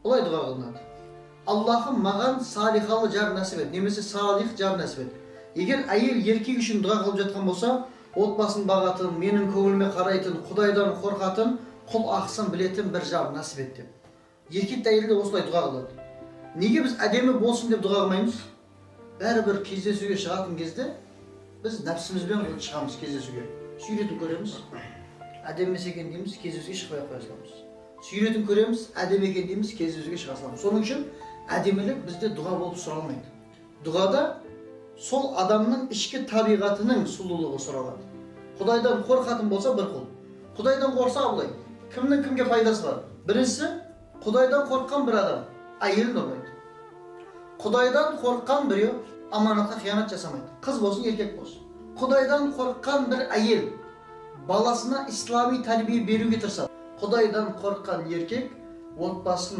Олай дұға қылынады. Аллахым маған салихалы жар нәсіп ет, немесе салих жар нәсіп ет. Егер әйел еркек үшін дұға қылып жатқан болса, отбасын бағатын, менің көңіліме қарайтын, Құдайдан қорқатын, құл ақысын білетін бір жар нәсіп ет деп. Еркек те әйел де осылай дұға қылады. Неге біз әдемі болсын деп дұға қылмаймыз? Бәрібір кездесуге шығатын кезде біз нәпсімізбен шығамыз кездесуге. Сүйретіп көреміз, әдемі емес екен дейміз, кездесуге шықпай қоя саламыз. Сүйретіп көреміз, әдемі екен дейміз, кездесуге шыға саламыз. Соның үшін әдемілік бізде дұға болып сұралмайды. Дұғада сол адамның ішкі табиғатының сұлулығы сұралады. Құдайдан қорқатын болса бір құл. Құдайдан қорса абылай. Кімнің кімге пайдасы бар? Бірінші, Құдайдан қорққан бір адам әйелін ұрмайды. Құдайдан қорққан біреу аманатқа қиянат жасамайды. Қыз болсын, еркек болсын. Құдайдан қорққан бір әйел баласына ислами тәрбие беруге тырысады. Құдайдан қорққан еркек отбасын